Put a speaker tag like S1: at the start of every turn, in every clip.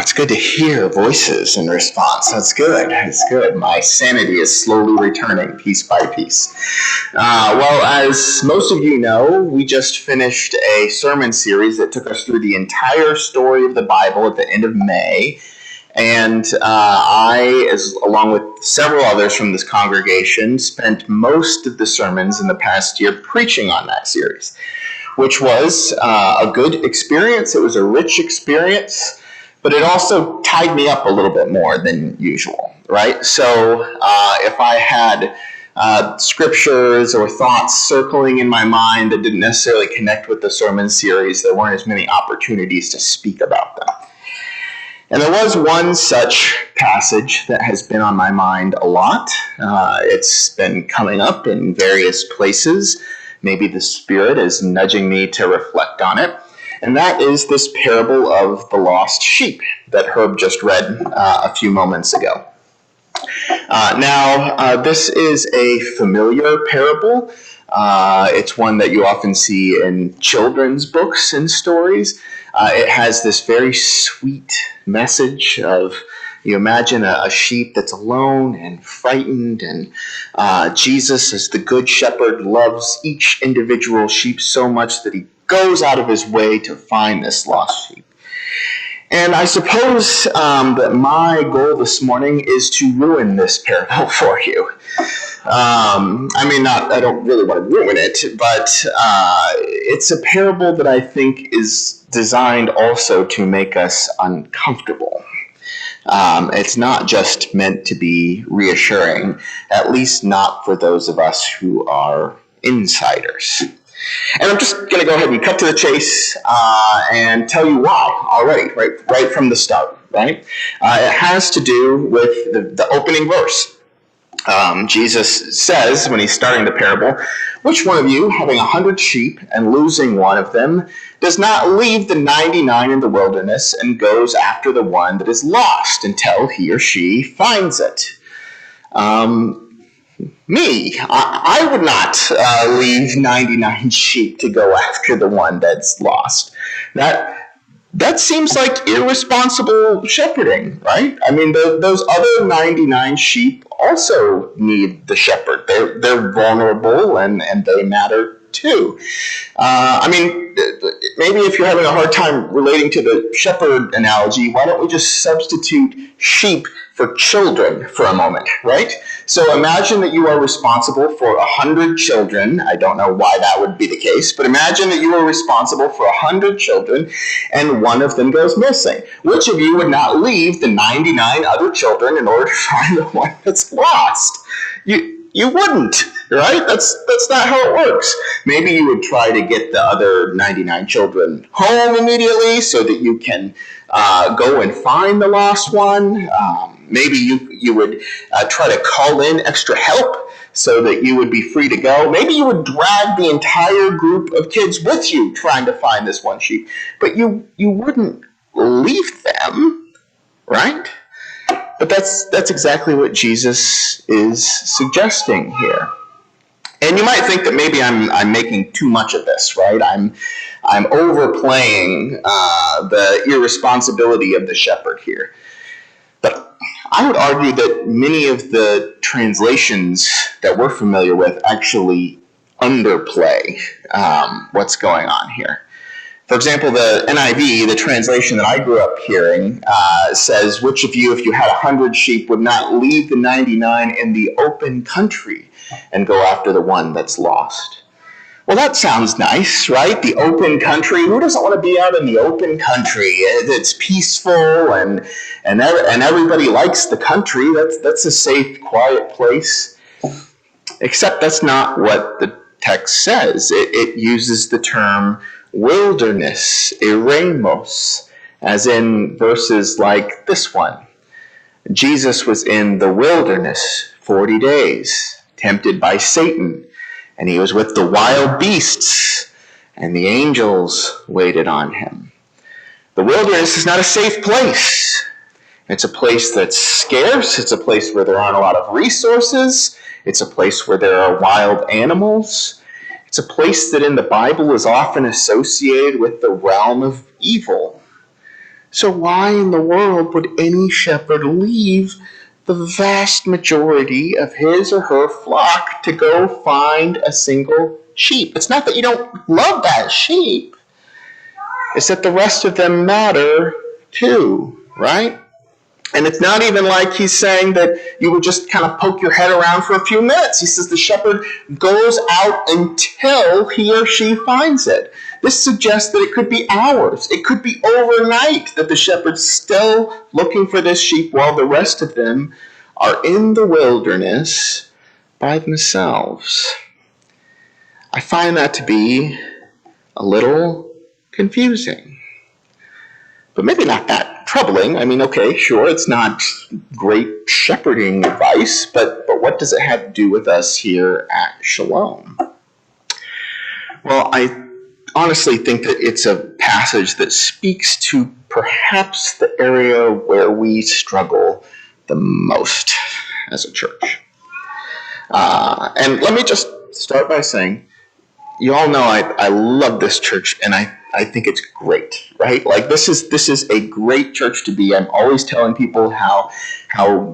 S1: It's good to hear voices in response. That's good. That's good. My sanity is slowly returning piece by piece. Well, as most of you know, we just finished a sermon series that took us through the entire story of the Bible at the end of May. And I, along with several others from this congregation, spent most of the sermons in the past year preaching on that series, which was a good experience. It was a rich experience, but it also tied me up a little bit more than usual, right? So if I had scriptures or thoughts circling in my mind that didn't necessarily connect with the sermon series, there weren't as many opportunities to speak about them. And there was one such passage that has been on my mind a lot. It's been coming up in various places. Maybe the Spirit is nudging me to reflect on it. And that is this parable of the lost sheep that Herb just read a few moments ago. Now, this is a familiar parable. It's one that you often see in children's books and stories. It has this very sweet message of, you imagine a sheep that's alone and frightened, and Jesus, as the good shepherd, loves each individual sheep so much that he goes out of his way to find this lost sheep. And I suppose that my goal this morning is to ruin this parable for you. I don't really want to ruin it, but it's a parable that I think is designed also to make us uncomfortable. It's not just meant to be reassuring, at least not for those of us who are insiders. And I'm just going to go ahead and cut to the chase and tell you why already, right from the start, right? It has to do with the opening verse. Jesus says, when he's starting the parable, "Which one of you, having 100 sheep and losing one of them, does not leave the 99 in the wilderness and goes after the one that is lost until he or she finds it?" I would not leave 99 sheep to go after the one that's lost. That seems like irresponsible shepherding, right? I mean, those other 99 sheep also need the shepherd. They're vulnerable and they matter too. Maybe if you're having a hard time relating to the shepherd analogy, why don't we just substitute sheep for children for a moment, right? So imagine that you are responsible for 100 children. I don't know why that would be the case, but imagine that you are responsible for 100 children and one of them goes missing. Which of you would not leave the 99 other children in order to find the one that's lost? You wouldn't, right? That's not how it works. Maybe you would try to get the other 99 children home immediately so that you can go and find the lost one. Maybe you would try to call in extra help so that you would be free to go. Maybe you would drag the entire group of kids with you trying to find this one sheep. But you wouldn't leave them, right? But that's exactly what Jesus is suggesting here. And you might think that maybe I'm making too much of this, right? I'm overplaying the irresponsibility of the shepherd here. But I would argue that many of the translations that we're familiar with actually underplay what's going on here. For example, the NIV, the translation that I grew up hearing, says, "Which of you, if you had 100 sheep, would not leave the 99 in the open country and go after the one that's lost?" Well, that sounds nice, right? The open country. Who doesn't want to be out in the open country? It's peaceful and everybody likes the country. That's a safe, quiet place. Except that's not what the text says. It uses the term wilderness, eremos, as in verses like this one. Jesus was in the wilderness 40 days, tempted by Satan, and he was with the wild beasts, and the angels waited on him. The wilderness is not a safe place. It's a place that's scarce. It's a place where there aren't a lot of resources. It's a place where there are wild animals. It's a place that in the Bible is often associated with the realm of evil. So why in the world would any shepherd leave the vast majority of his or her flock to go find a single sheep? It's not that you don't love that sheep. It's that the rest of them matter too, right? And it's not even like he's saying that you would just kind of poke your head around for a few minutes. He says the shepherd goes out until he or she finds it. This suggests that it could be hours. It could be overnight that the shepherd's still looking for this sheep while the rest of them are in the wilderness by themselves. I find that to be a little confusing, but maybe not that troubling. I mean, okay, sure, it's not great shepherding advice, but what does it have to do with us here at Shalom? Well, I honestly think that it's a passage that speaks to perhaps the area where we struggle the most as a church. And let me just start by saying, you all know I love this church, and I think it's great, right? Like this is a great church to be. I'm always telling people how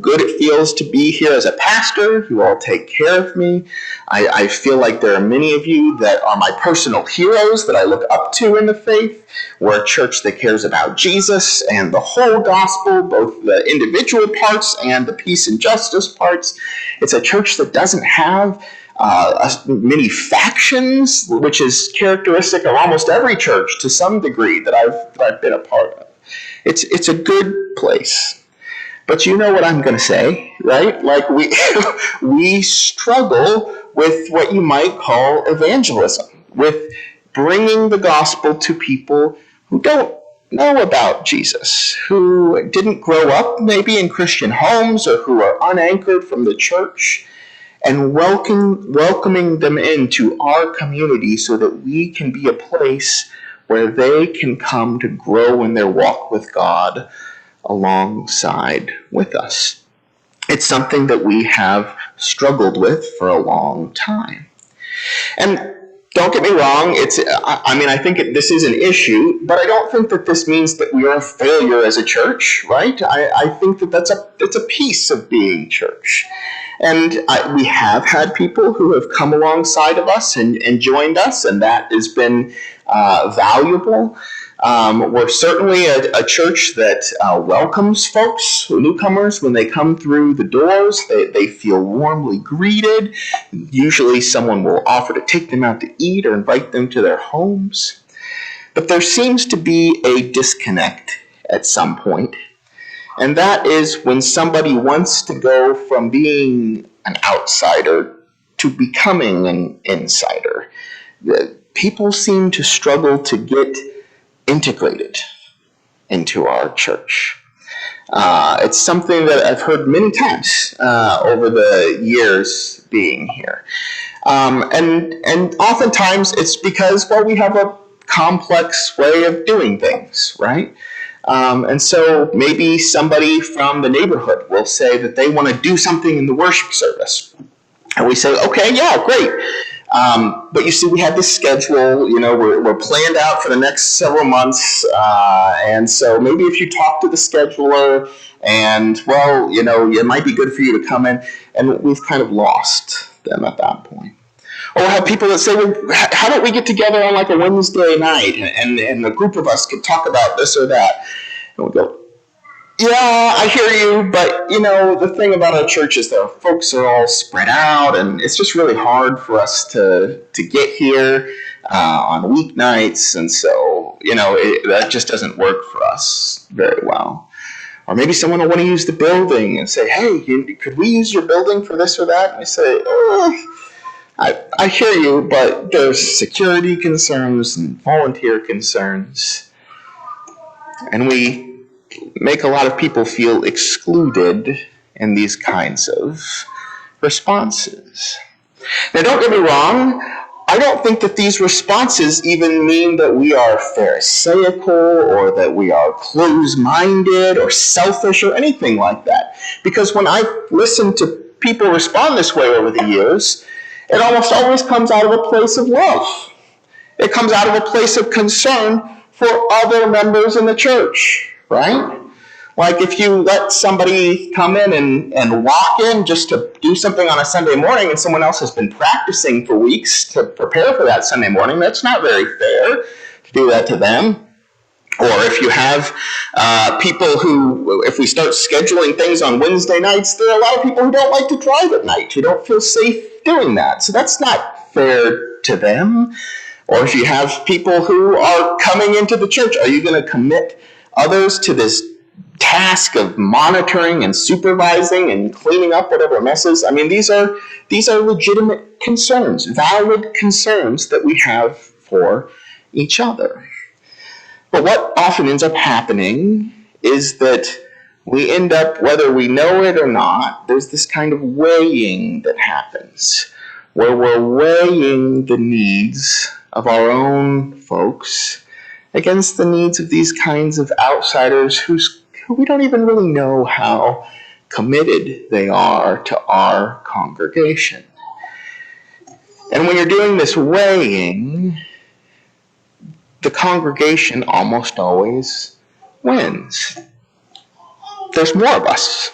S1: good it feels to be here as a pastor. You all take care of me. I feel like there are many of you that are my personal heroes that I look up to in the faith. We're a church that cares about Jesus and the whole gospel, both the individual parts and the peace and justice parts. It's a church that doesn't have many factions, which is characteristic of almost every church to some degree that I've been a part of. It's a good place. But you know what I'm going to say, right? Like we struggle with what you might call evangelism, with bringing the gospel to people who don't know about Jesus, who didn't grow up maybe in Christian homes or who are unanchored from the church, and welcoming them into our community so that we can be a place where they can come to grow in their walk with God alongside with us. It's something that we have struggled with for a long time. And don't get me wrong, I think this is an issue, but I don't think that this means that we are a failure as a church, right? I think that that's a piece of being church. And we have had people who have come alongside of us and joined us, and that has been valuable. We're certainly a church that welcomes folks, newcomers, when they come through the doors. They feel warmly greeted. Usually someone will offer to take them out to eat or invite them to their homes. But there seems to be a disconnect at some point. And that is when somebody wants to go from being an outsider to becoming an insider. People seem to struggle to get integrated into our church. It's something that I've heard many times over the years being here. And oftentimes it's because, well, we have a complex way of doing things, right? And so maybe somebody from the neighborhood will say that they want to do something in the worship service. And we say, okay, yeah, great. But you see, we have this schedule, we're planned out for the next several months. And so maybe if you talk to the scheduler and, well, it might be good for you to come in, and we've kind of lost them at that point. Or we'll have people that say, well, how about we get together on like a Wednesday night and a group of us could talk about this or that. And we'll go, yeah, I hear you, but the thing about our church is that folks are all spread out, and it's just really hard for us to get here on weeknights, and so that just doesn't work for us very well. Or maybe someone will want to use the building and say, hey, could we use your building for this or that? And we say, I hear you, but there's security concerns and volunteer concerns, and we make a lot of people feel excluded in these kinds of responses. Now, don't get me wrong, I don't think that these responses even mean that we are pharisaical or that we are closed-minded or selfish or anything like that. Because when I've listened to people respond this way over the years, it almost always comes out of a place of love. It comes out of a place of concern for other members in the church, right? Like if you let somebody come in and walk in just to do something on a Sunday morning and someone else has been practicing for weeks to prepare for that Sunday morning, that's not very fair to do that to them. Or if you have people who, if we start scheduling things on Wednesday nights, there are a lot of people who don't like to drive at night, who don't feel safe doing that. So that's not fair to them. Or if you have people who are coming into the church, are you going to commit others to this task of monitoring and supervising and cleaning up whatever messes? I mean, these are legitimate concerns, valid concerns that we have for each other. But what often ends up happening is that we end up, whether we know it or not, there's this kind of weighing that happens, where we're weighing the needs of our own folks against the needs of these kinds of outsiders who we don't even really know how committed they are to our congregation. And when you're doing this weighing, the congregation almost always wins. There's more of us.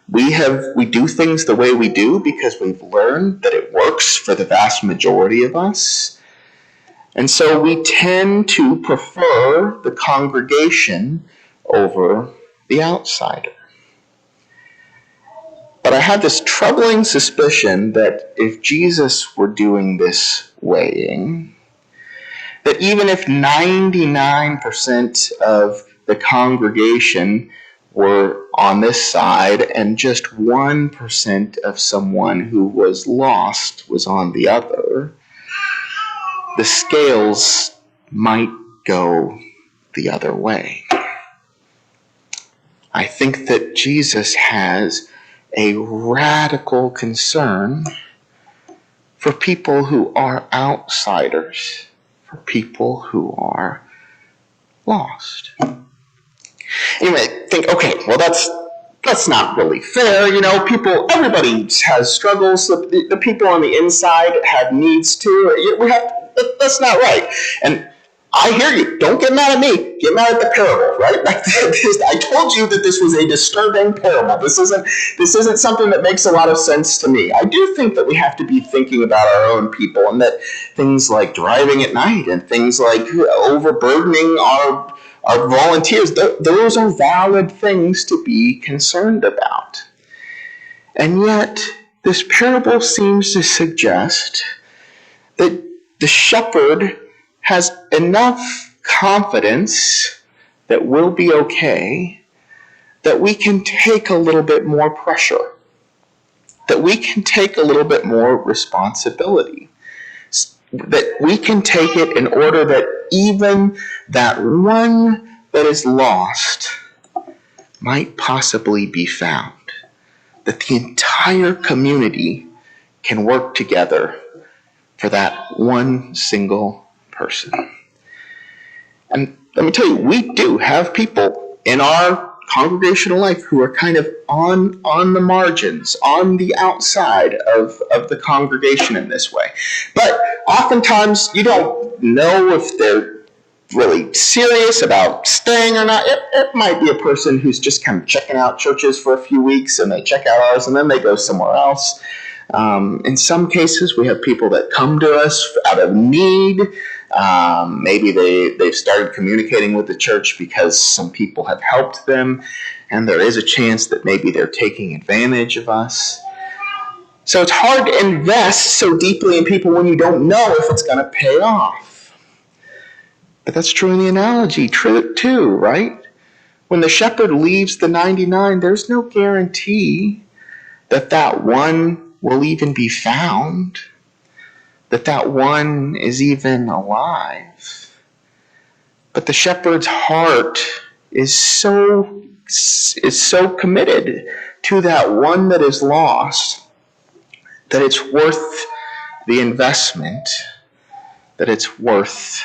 S1: We do things the way we do because we've learned that it works for the vast majority of us. And so we tend to prefer the congregation over the outsider. But I have this troubling suspicion that if Jesus were doing this weighing, that even if 99% of the congregation were on this side and just 1% of someone who was lost was on the other, the scales might go the other way. I think that Jesus has a radical concern for people who are outsiders, for people who are lost. You may think, okay, well that's not really fair. Everybody has struggles. The people on the inside have needs too. That's not right. And I hear you. Don't get mad at me. Get mad at the parable, right? I told you that this was a disturbing parable. This isn't something that makes a lot of sense to me. I do think that we have to be thinking about our own people, and that things like driving at night and things like overburdening our volunteers, those are valid things to be concerned about. And yet, this parable seems to suggest that the shepherd has enough confidence that we'll be okay, that we can take a little bit more pressure, that we can take a little bit more responsibility, that we can take it in order that even that one that is lost might possibly be found, that the entire community can work together for that one single person. And let me tell you, we do have people in our congregational life who are kind of on the margins, on the outside of the congregation in this way. But oftentimes you don't know if they're really serious about staying or not. It might be a person who's just kind of checking out churches for a few weeks and they check out ours and then they go somewhere else. In some cases, we have people that come to us out of need. Maybe they've started communicating with the church because some people have helped them, and there is a chance that maybe they're taking advantage of us. So it's hard to invest so deeply in people when you don't know if it's going to pay off. But that's true in the analogy too, right? When the shepherd leaves the 99, there's no guarantee that one will even be found, that one is even alive. But the shepherd's heart is so committed to that one that is lost that it's worth the investment, that it's worth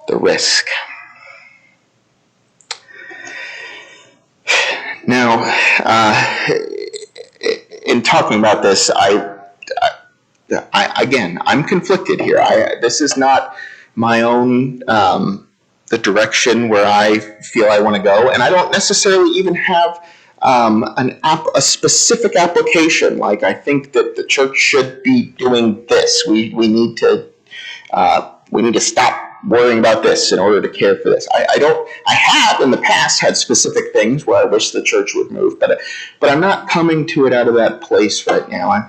S1: the risk. Now, in talking about this, I'm conflicted here. This is not my own the direction where I feel I want to go, and I don't necessarily even have a specific application. Like, I think that the church should be doing this. We need to stop worrying about this in order to care for this. I have in the past had specific things where I wish the church would move, but I'm not coming to it out of that place right now.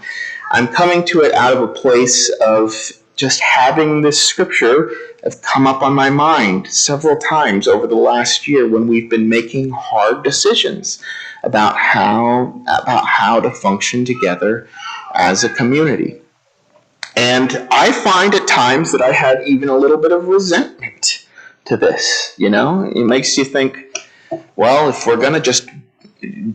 S1: I'm coming to it out of a place of just having this scripture have come up on my mind several times over the last year when we've been making hard decisions about how to function together as a community. And I find at times that I had even a little bit of resentment to this. It makes you think, well, if we're going to just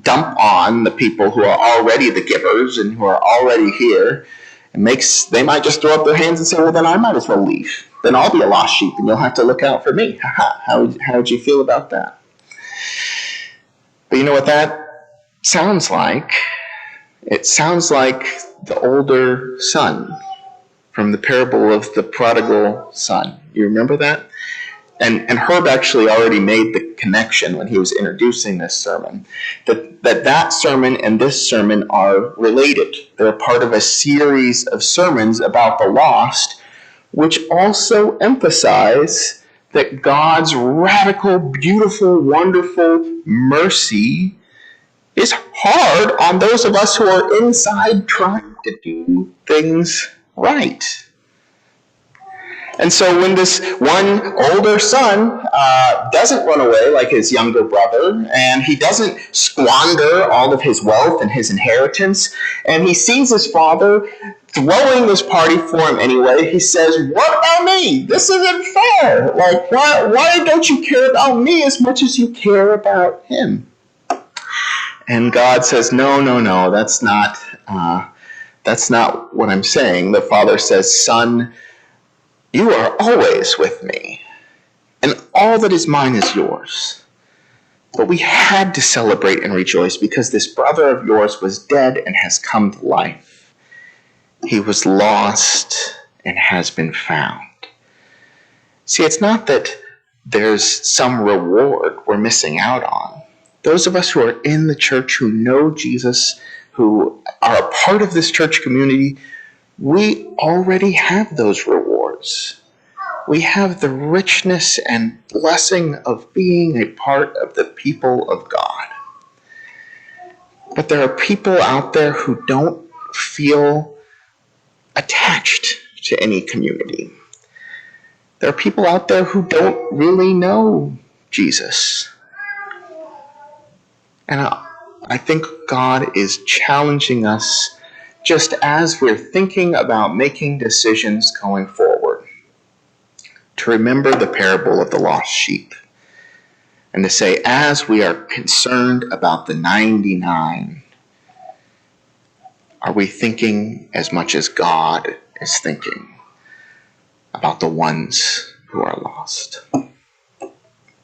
S1: dump on the people who are already the givers and who are already here, they might just throw up their hands and say, well, then I might as well leave. Then I'll be a lost sheep and you'll have to look out for me. How would you feel about that? But you know what that sounds like? It sounds like the older son from the parable of the prodigal son. You remember that? And Herb actually already made the connection when he was introducing this sermon, that sermon and this sermon are related. They're part of a series of sermons about the lost, which also emphasize that God's radical, beautiful, wonderful mercy is hard on those of us who are inside trying to do things right. And so when this one older son doesn't run away like his younger brother, and he doesn't squander all of his wealth and his inheritance, and he sees his father throwing this party for him anyway, he says, what about me? This isn't fair. Like, why don't you care about me as much as you care about him? And God says, no, that's not what I'm saying. The father says, son, you are always with me, and all that is mine is yours. But we had to celebrate and rejoice because this brother of yours was dead and has come to life. He was lost and has been found. See, it's not that there's some reward we're missing out on. Those of us who are in the church, who know Jesus, who are a part of this church community, we already have those rewards. We have the richness and blessing of being a part of the people of God. But there are people out there who don't feel attached to any community. There are people out there who don't really know Jesus. And I think God is challenging us, just as we're thinking about making decisions going forward, to remember the parable of the lost sheep, and to say, as we are concerned about the 99, are we thinking as much as God is thinking about the ones who are lost?